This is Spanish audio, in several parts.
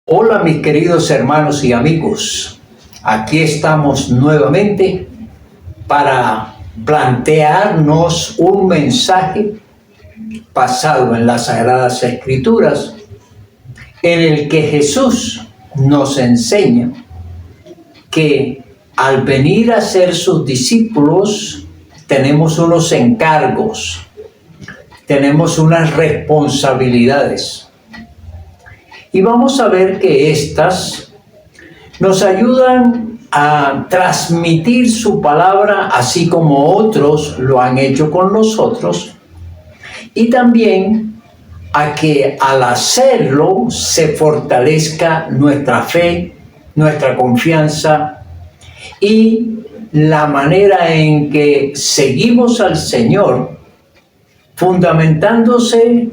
Hola mis queridos hermanos y amigos, aquí estamos nuevamente para plantearnos un mensaje basado en las Sagradas Escrituras en el que Jesús nos enseña que al venir a ser sus discípulos tenemos unos encargos, tenemos unas responsabilidades. Y vamos a ver que estas nos ayudan a transmitir su palabra así como otros lo han hecho con nosotros, y también a que al hacerlo se fortalezca nuestra fe, nuestra confianza y la manera en que seguimos al Señor, fundamentándose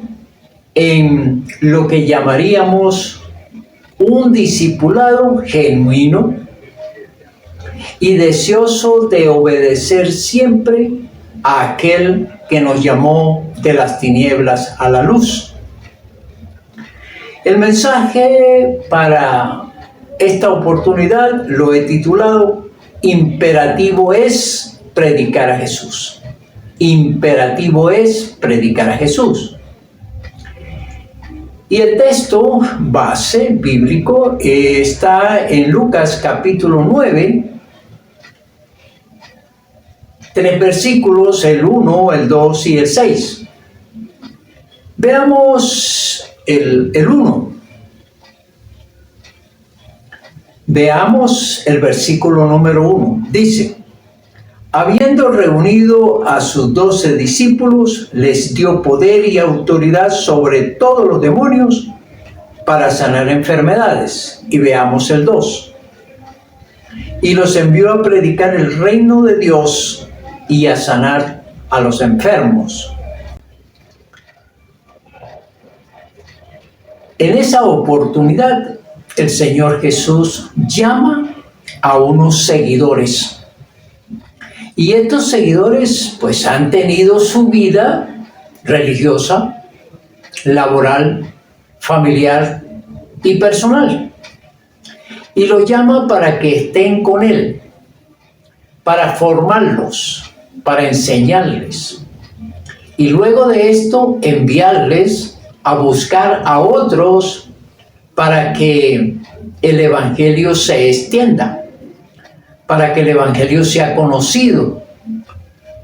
en lo que llamaríamos un discipulado genuino y deseoso de obedecer siempre a aquel que nos llamó de las tinieblas a la luz. El mensaje para esta oportunidad lo he titulado Imperativo es predicar a Jesús. Imperativo es predicar a Jesús. Y el texto base bíblico está en Lucas capítulo 9, 3 versículos, el 1, el 2 y el 6. Veamos el 1. Veamos el versículo número 1. Dice: habiendo reunido a sus 12 discípulos, les dio poder y autoridad sobre todos los demonios para sanar enfermedades. Y veamos el 2. Y los envió a predicar el reino de Dios y a sanar a los enfermos. En esa oportunidad, el Señor Jesús llama a unos seguidores. Y estos seguidores pues han tenido su vida religiosa, laboral, familiar y personal. Y los llama para que estén con Él, para formarlos, para enseñarles. Y luego de esto enviarles a buscar a otros para que el Evangelio se extienda, para que el Evangelio sea conocido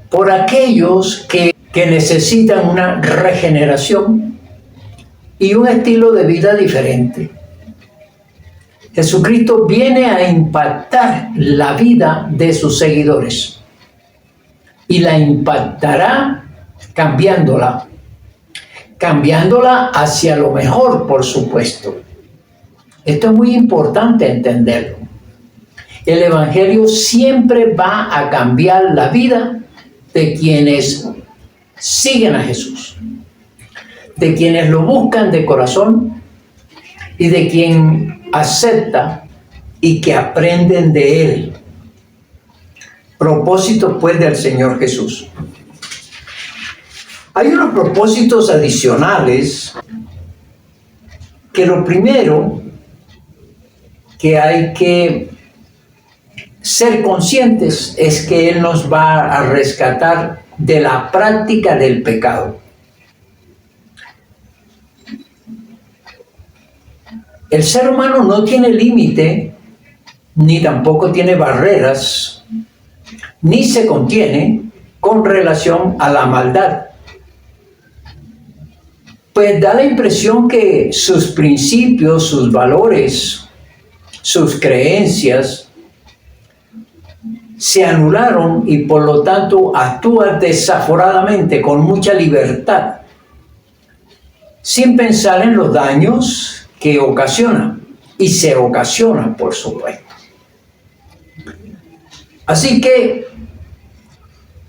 por aquellos que necesitan una regeneración y un estilo de vida diferente. Jesucristo viene a impactar la vida de sus seguidores y la impactará cambiándola hacia lo mejor, por supuesto. Esto es muy importante entenderlo. El Evangelio siempre va a cambiar la vida de quienes siguen a Jesús, de quienes lo buscan de corazón y de quien acepta y que aprenden de Él. Propósitos pues del Señor Jesús. Hay unos propósitos adicionales que lo primero que hay que ser conscientes es que Él nos va a rescatar de la práctica del pecado. El ser humano no tiene límite, ni tampoco tiene barreras, ni se contiene con relación a la maldad. Pues da la impresión que sus principios, sus valores, sus creencias se anularon y por lo tanto actúa desaforadamente, con mucha libertad, sin pensar en los daños que ocasiona, y se ocasiona, por supuesto. Así que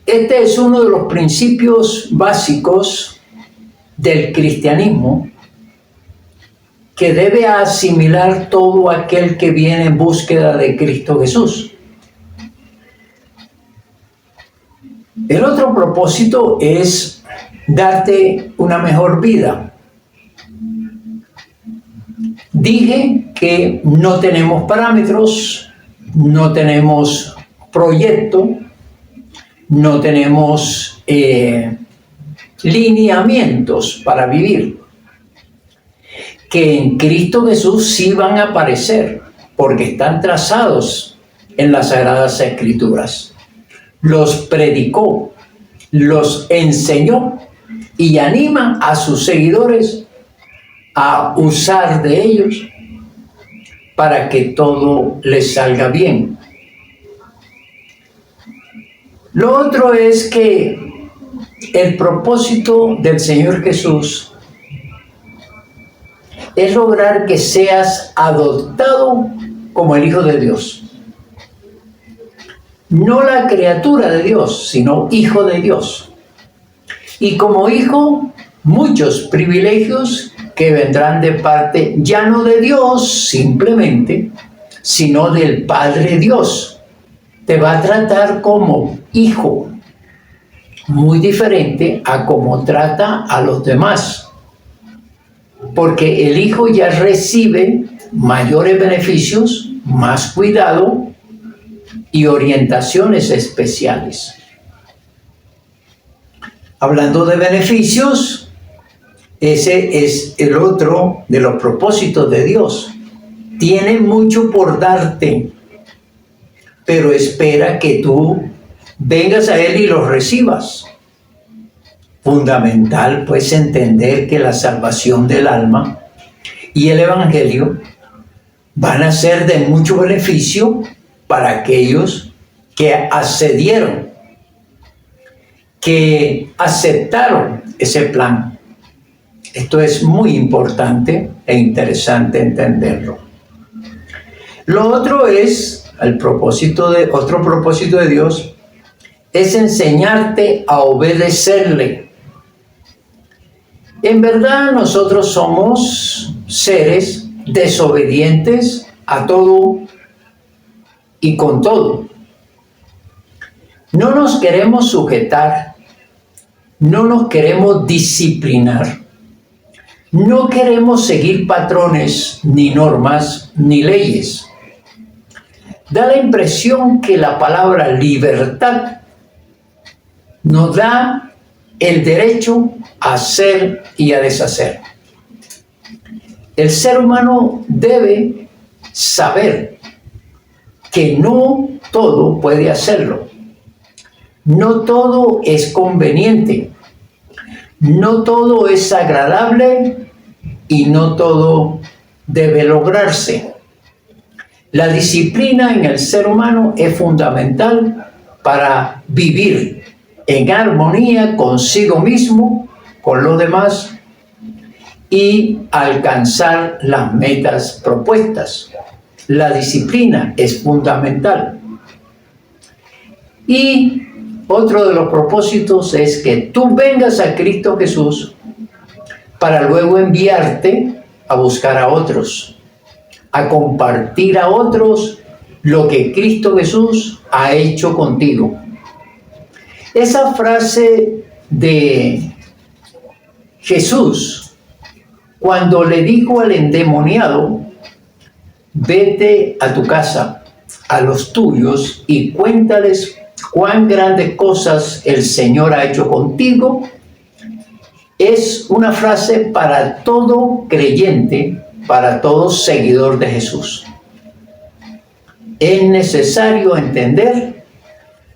este es uno de los principios básicos del cristianismo que debe asimilar todo aquel que viene en búsqueda de Cristo Jesús. El otro propósito es darte una mejor vida, Dije que no tenemos parámetros, no tenemos proyecto, no tenemos lineamientos para vivir. Que en Cristo Jesús sí van a aparecer, porque están trazados en las Sagradas Escrituras. Los predicó, los enseñó y anima a sus seguidores a usar de ellos para que todo les salga bien. Lo otro es que el propósito del Señor Jesús es lograr que seas adoptado como el Hijo de Dios. No la criatura de Dios, sino Hijo de Dios. Y como hijo, muchos privilegios que vendrán de parte ya no de Dios simplemente, sino del Padre Dios. Te va a tratar como hijo, muy diferente a como trata a los demás. Porque el hijo ya recibe mayores beneficios, más cuidado y orientaciones especiales. Hablando de beneficios, ese es el otro de los propósitos de Dios. Tiene mucho por darte, pero espera que tú vengas a Él y los recibas. Fundamental, pues, entender que la salvación del alma y el Evangelio van a ser de mucho beneficio para aquellos que accedieron, que aceptaron ese plan. Esto es muy importante e interesante entenderlo. Lo otro es, otro propósito de Dios, es enseñarte a obedecerle. En verdad nosotros somos seres desobedientes a todo y con todo. No nos queremos sujetar, no nos queremos disciplinar, no queremos seguir patrones, ni normas, ni leyes. Da la impresión que la palabra libertad nos da el derecho a hacer y a deshacer. El ser humano debe saber que no todo puede hacerlo. No todo es conveniente. No todo es agradable y no todo debe lograrse. La disciplina en el ser humano es fundamental para vivir en armonía consigo mismo, con los demás y alcanzar las metas propuestas. La disciplina es fundamental. Y otro de los propósitos es que tú vengas a Cristo Jesús para luego enviarte a buscar a otros, a compartir a otros lo que Cristo Jesús ha hecho contigo. Esa frase de Jesús, cuando le dijo al endemoniado, vete a tu casa, a los tuyos, y cuéntales cuán grandes cosas el Señor ha hecho contigo, es una frase para todo creyente, para todo seguidor de Jesús. Es necesario entender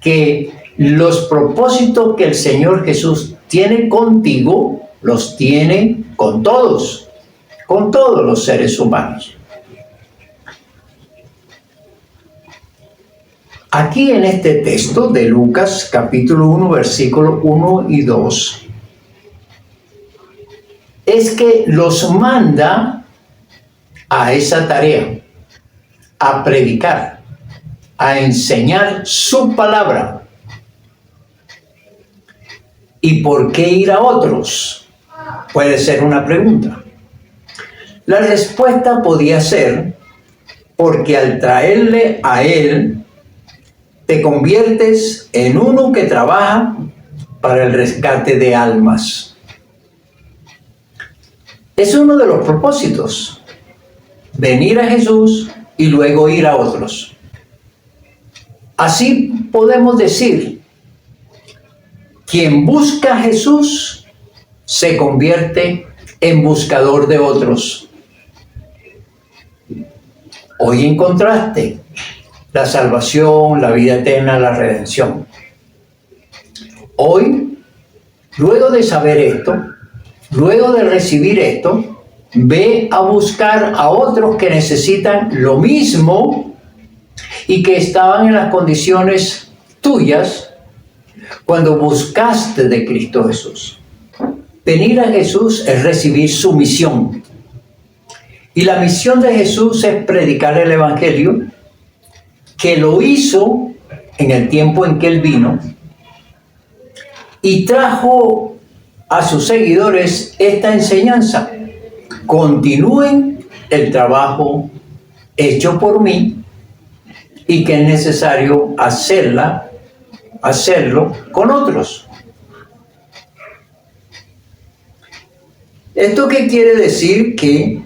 que los propósitos que el Señor Jesús tiene contigo, los tiene con todos los seres humanos. Aquí en este texto de Lucas, capítulo 1, versículos 1 y 2, es que los manda a esa tarea, a predicar, a enseñar su palabra. ¿Y por qué ir a otros? Puede ser una pregunta. La respuesta podía ser porque al traerle a él, te conviertes en uno que trabaja para el rescate de almas. Es uno de los propósitos. venir a Jesús y luego ir a otros. Así podemos decir, quien busca a Jesús se convierte en buscador de otros. Hoy encontraste la salvación, la vida eterna, la redención. Hoy, luego de saber esto, luego de recibir esto, ve a buscar a otros que necesitan lo mismo y que estaban en las condiciones tuyas cuando buscaste de Cristo Jesús. Venir a Jesús es recibir su misión. Y la misión de Jesús es predicar el Evangelio, que lo hizo en el tiempo en que Él vino y trajo a sus seguidores esta enseñanza: continúen el trabajo hecho por mí y que es necesario hacerlo con otros. ¿Esto qué quiere decir? Que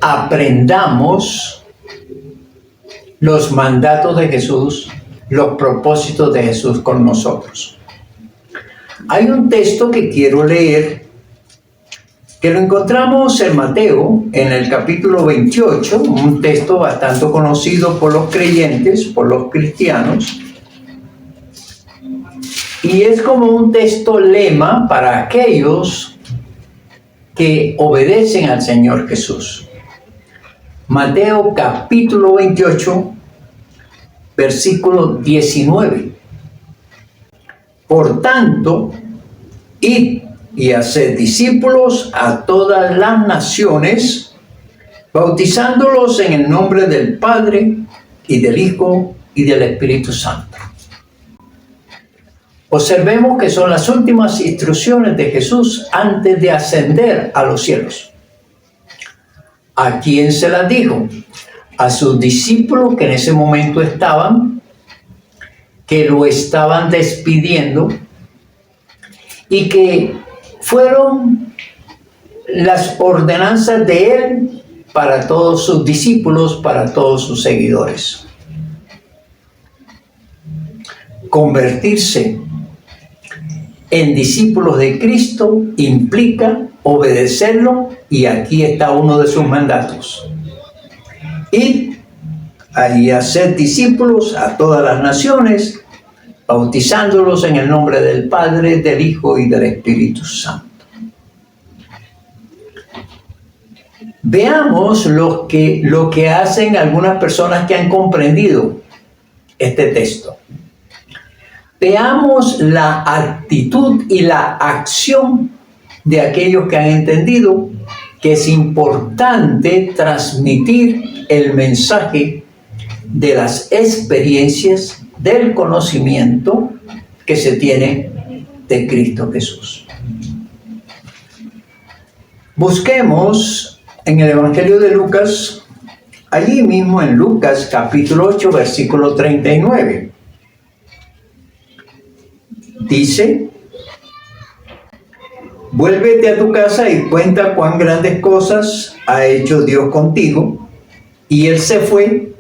aprendamos los mandatos de Jesús, los propósitos de Jesús con nosotros. Hay un texto que quiero leer, que lo encontramos en Mateo, en el capítulo 28, un texto bastante conocido por los creyentes, por los cristianos, y es como un texto lema para aquellos que obedecen al Señor Jesús. Mateo capítulo 28, versículo 19. Por tanto, id y haced discípulos a todas las naciones, bautizándolos en el nombre del Padre y del Hijo y del Espíritu Santo. Observemos que son las últimas instrucciones de Jesús antes de ascender a los cielos. ¿A quién se las dijo? A sus discípulos que en ese momento estaban, que lo estaban despidiendo y que fueron las ordenanzas de Él para todos sus discípulos, para todos sus seguidores. Convertirse en discípulos de Cristo implica obedecerlo, y aquí está uno de sus mandatos: id y hacer discípulos a todas las naciones, bautizándolos en el nombre del Padre, del Hijo y del Espíritu Santo. Veamos lo que hacen algunas personas que han comprendido este texto. Veamos la actitud y la acción de aquellos que han entendido que es importante transmitir el mensaje de las experiencias, del conocimiento que se tiene de Cristo Jesús. Busquemos en el Evangelio de Lucas, allí mismo en Lucas capítulo 8, versículo 39. Dice: vuélvete a tu casa y cuenta cuán grandes cosas ha hecho Dios contigo. Y él se fue,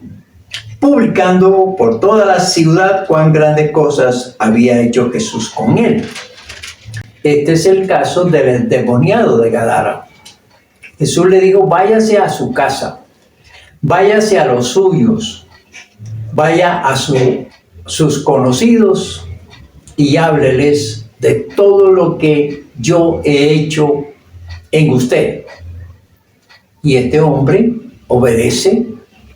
publicando por toda la ciudad cuán grandes cosas había hecho Jesús con él. Este es el caso del endemoniado de Gadara. Jesús le dijo: váyase a su casa, váyase a los suyos, vaya a sus conocidos y hábleles de todo lo que yo he hecho en usted. Y este hombre obedece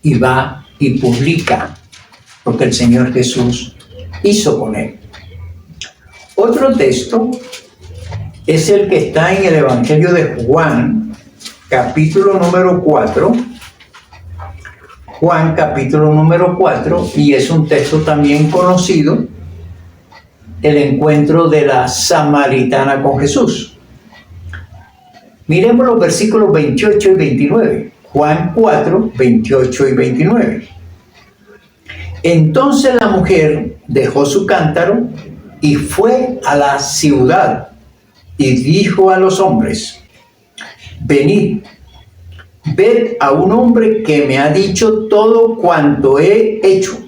y va y publica lo que el Señor Jesús hizo con él. Otro texto es el que está en el Evangelio de Juan, capítulo número 4. Juan, capítulo número 4, y es un texto también conocido, el encuentro de la samaritana con Jesús. Miremos los versículos 28 y 29. Juan 4, 28 y 29. Entonces la mujer dejó su cántaro y fue a la ciudad y dijo a los hombres: venid ved a un hombre que me ha dicho todo cuanto he hecho.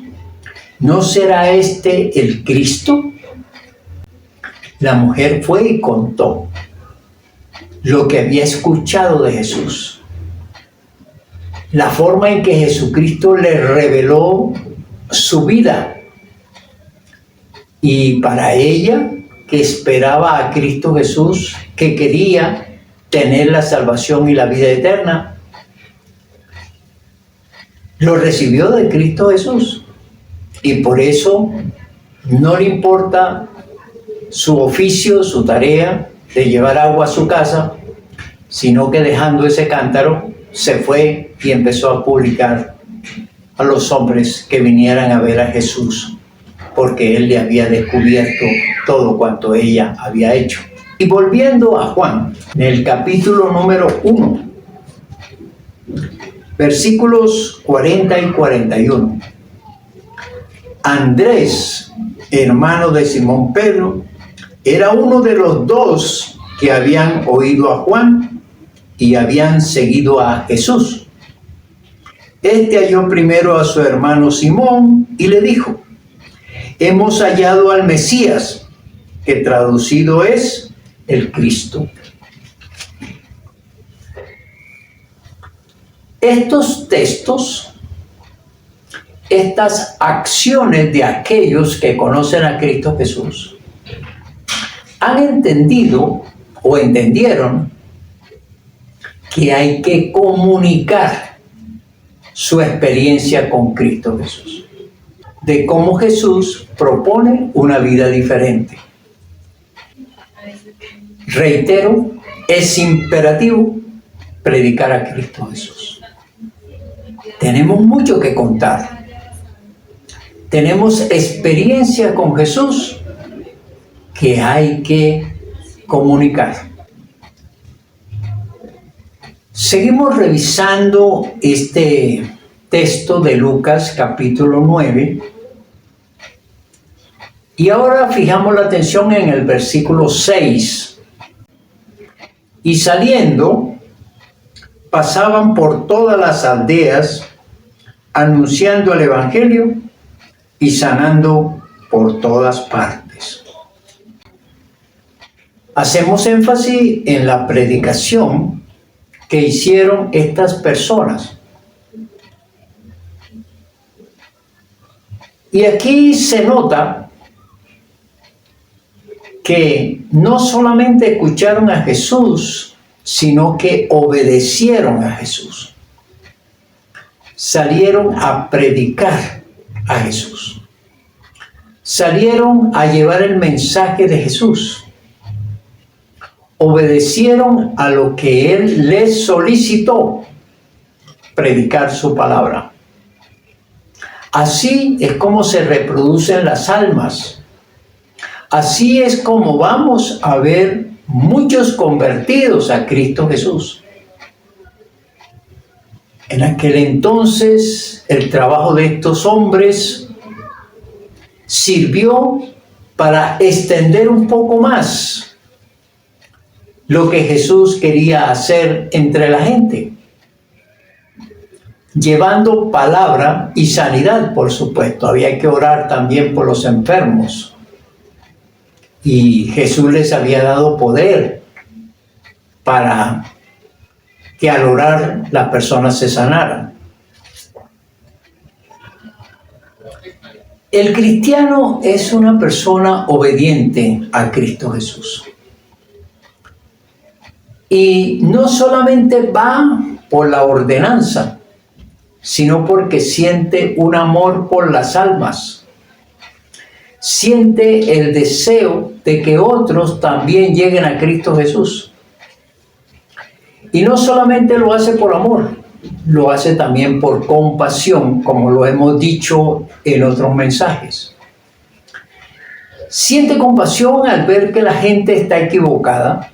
¿No será este el Cristo? La mujer fue y contó lo que había escuchado de Jesús. La forma en que Jesucristo le reveló su vida. Y para ella, que esperaba a Cristo Jesús, que quería tener la salvación y la vida eterna, lo recibió de Cristo Jesús. Y por eso no le importa su oficio, su tarea de llevar agua a su casa, sino que dejando ese cántaro, se fue y empezó a publicar a los hombres que vinieran a ver a Jesús, porque él le había descubierto todo cuanto ella había hecho. Y volviendo a Juan, en el capítulo número 1, versículos 40 y 41. Andrés, hermano de Simón Pedro, era uno de los dos que habían oído a Juan y habían seguido a Jesús. Este halló primero a su hermano Simón y le dijo: hemos hallado al Mesías, que traducido es el Cristo. Estos textos, estas acciones de aquellos que conocen a Cristo Jesús, han entendido o entendieron que hay que comunicar su experiencia con Cristo Jesús, de cómo Jesús propone una vida diferente. Reitero, es imperativo predicar a Cristo Jesús. Tenemos mucho que contar. Tenemos experiencia con Jesús que hay que comunicar. Seguimos revisando este texto de Lucas capítulo 9 y ahora fijamos la atención en el versículo 6. Y saliendo, pasaban por todas las aldeas anunciando el evangelio y sanando por todas partes. Hacemos énfasis en la predicación que hicieron estas personas. Y aquí se nota que no solamente escucharon a Jesús, sino que obedecieron a Jesús. Salieron a predicar a Jesús. Salieron a llevar el mensaje de Jesús. Obedecieron a lo que Él les solicitó, predicar su palabra. Así es como se reproducen las almas. Así es como vamos a ver muchos convertidos a Cristo Jesús. En aquel entonces, el trabajo de estos hombres sirvió para extender un poco más lo que Jesús quería hacer entre la gente, llevando palabra y sanidad, por supuesto. Había que orar también por los enfermos. Y Jesús les había dado poder para que al orar las personas se sanaran. El cristiano es una persona obediente a Cristo Jesús. Y no solamente va por la ordenanza, sino porque siente un amor por las almas. Siente el deseo de que otros también lleguen a Cristo Jesús. Y no solamente lo hace por amor, lo hace también por compasión, como lo hemos dicho en otros mensajes. Siente compasión al ver que la gente está equivocada,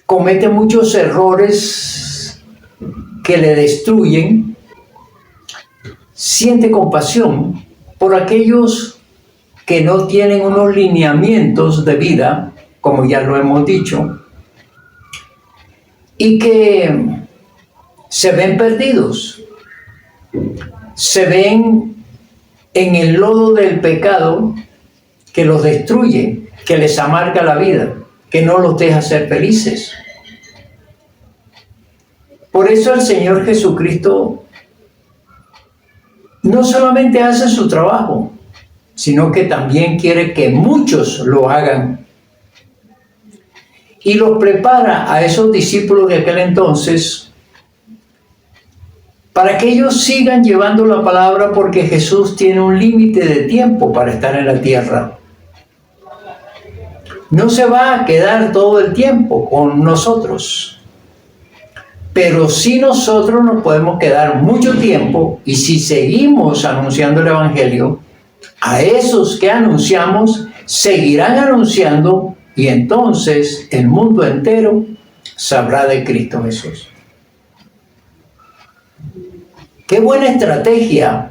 comete muchos errores que le destruyen. Siente compasión por aquellos que no tienen unos lineamientos de vida, como ya lo hemos dicho, y que se ven perdidos, se ven en el lodo del pecado que los destruye, que les amarga la vida, que no los deja ser felices. Por eso el Señor Jesucristo no solamente hace su trabajo, sino que también quiere que muchos lo hagan. Y los prepara a esos discípulos de aquel entonces para que ellos sigan llevando la palabra, porque Jesús tiene un límite de tiempo para estar en la tierra. No se va a quedar todo el tiempo con nosotros, pero sí nosotros nos podemos quedar mucho tiempo, y si seguimos anunciando el Evangelio, a esos que anunciamos seguirán anunciando, y entonces el mundo entero sabrá de Cristo Jesús. Qué buena estrategia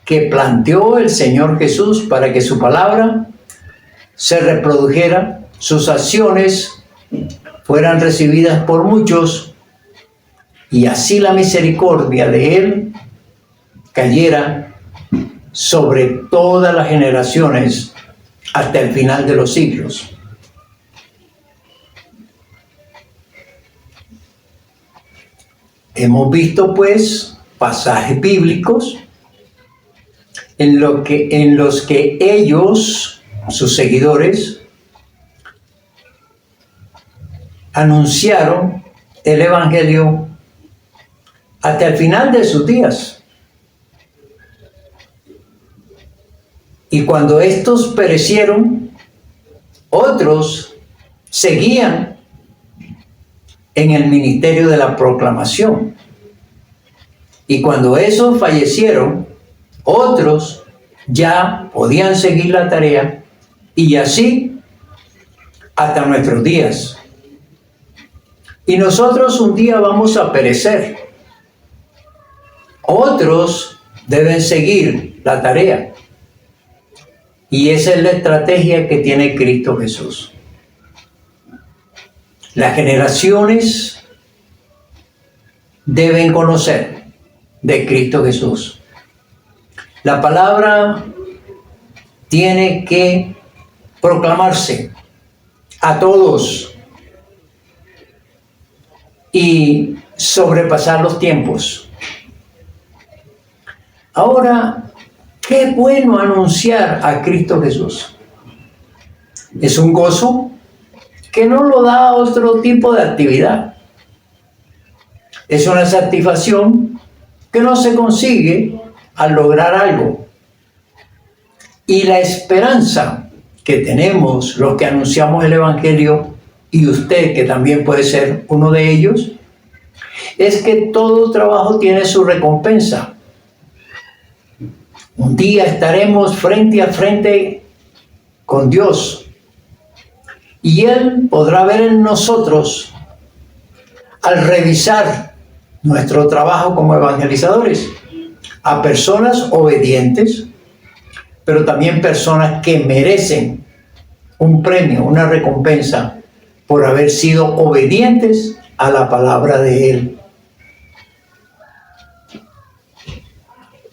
que planteó el Señor Jesús para que su palabra se reprodujera, sus acciones fueran recibidas por muchos, y así la misericordia de Él cayera sobre todas las generaciones hasta el final de los siglos. Hemos visto pues pasajes bíblicos en los que ellos, sus seguidores, anunciaron el Evangelio hasta el final de sus días. Y cuando estos perecieron, otros seguían en el ministerio de la proclamación. Y cuando esos fallecieron, otros ya podían seguir la tarea, y así hasta nuestros días. Y nosotros un día vamos a perecer. Otros deben seguir la tarea. Y esa es la estrategia que tiene Cristo Jesús. Las generaciones deben conocer de Cristo Jesús. La palabra tiene que proclamarse a todos y sobrepasar los tiempos. Ahora, qué bueno anunciar a Cristo Jesús. Es un gozo que no lo da otro tipo de actividad. Es una satisfacción que no se consigue al lograr algo. Y la esperanza que tenemos los que anunciamos el Evangelio, y usted que también puede ser uno de ellos, es que todo trabajo tiene su recompensa. Un día estaremos frente a frente con Dios, y Él podrá ver en nosotros, al revisar nuestro trabajo como evangelizadores, a personas obedientes, pero también personas que merecen un premio, una recompensa por haber sido obedientes a la palabra de Él.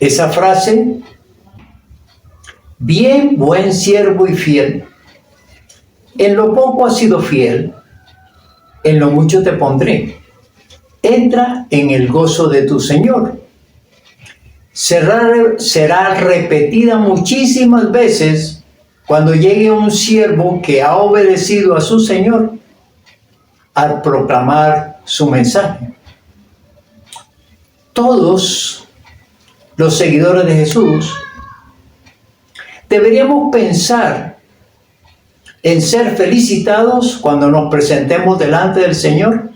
Esa frase, bien, buen siervo y fiel, en lo poco has sido fiel, en lo mucho te pondré. Entra en el gozo de tu Señor. Será repetida muchísimas veces cuando llegue un siervo que ha obedecido a su Señor al proclamar su mensaje. Todos los seguidores de Jesús deberíamos pensar en ser felicitados cuando nos presentemos delante del Señor,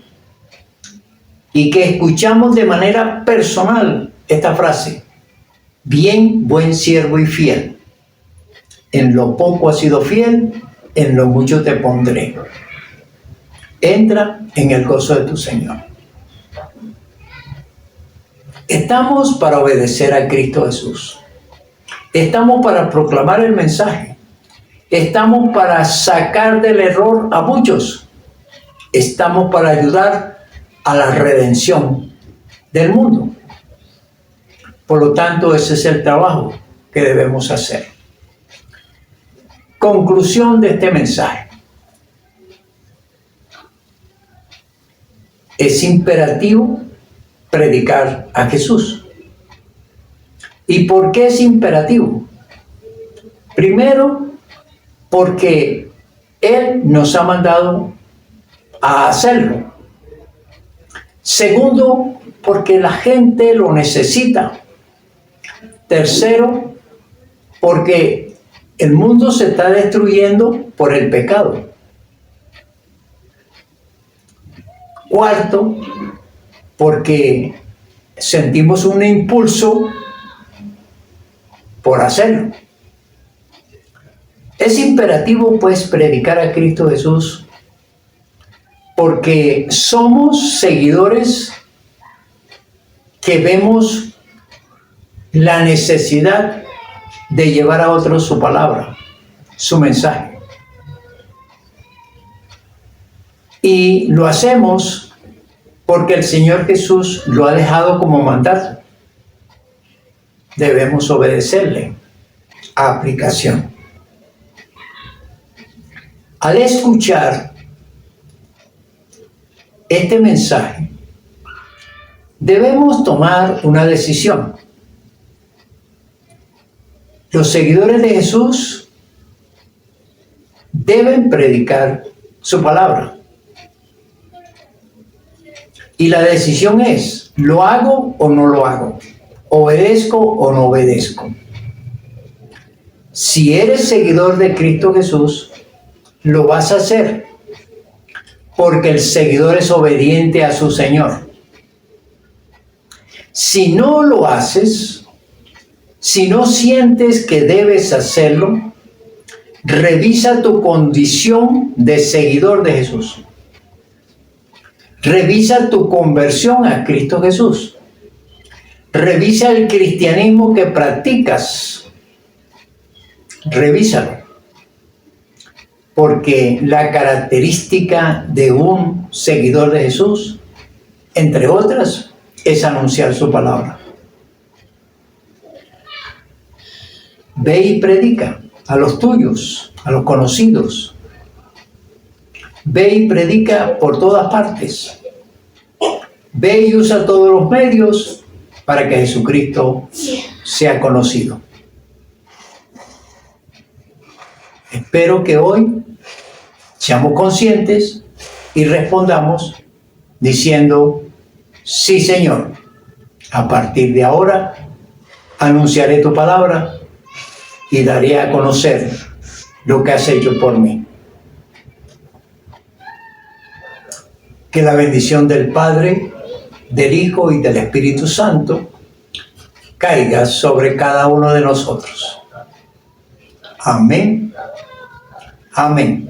y que escuchamos de manera personal esta frase: bien, buen siervo y fiel, en lo poco has sido fiel, en lo mucho te pondré. Entra en el gozo de tu Señor. Estamos para obedecer a Cristo Jesús. Estamos para proclamar el mensaje. Estamos para sacar del error a muchos. Estamos para ayudar a la redención del mundo. Por lo tanto, ese es el trabajo que debemos hacer. Conclusión de este mensaje. Es imperativo predicar a Jesús. ¿Y por qué es imperativo? Primero, porque Él nos ha mandado a hacerlo. Segundo, porque la gente lo necesita. Tercero, porque el mundo se está destruyendo por el pecado. Cuarto, porque sentimos un impulso por hacerlo. Es imperativo, pues, predicar a Cristo Jesús porque somos seguidores que vemos la necesidad de llevar a otros su palabra, su mensaje. Y lo hacemos porque el Señor Jesús lo ha dejado como mandato. Debemos obedecerle. Aplicación. Al escuchar este mensaje, debemos tomar una decisión. Los seguidores de Jesús deben predicar su palabra. Y la decisión es, ¿lo hago o no lo hago? ¿Obedezco o no obedezco? Si eres seguidor de Cristo Jesús, lo vas a hacer porque el seguidor es obediente a su Señor. Si no lo haces, si no sientes que debes hacerlo, revisa tu condición de seguidor de Jesús. Revisa tu conversión a Cristo Jesús. Revisa el cristianismo que practicas. Revísalo. Porque la característica de un seguidor de Jesús, entre otras, es anunciar su palabra. Ve y predica a los tuyos, a los conocidos. Ve y predica por todas partes. Ve y usa todos los medios para que Jesucristo sea conocido. Espero que hoy seamos conscientes y respondamos diciendo, sí, Señor, a partir de ahora anunciaré tu palabra y daré a conocer lo que has hecho por mí. Que la bendición del Padre, del Hijo y del Espíritu Santo caiga sobre cada uno de nosotros. Amén. Amén.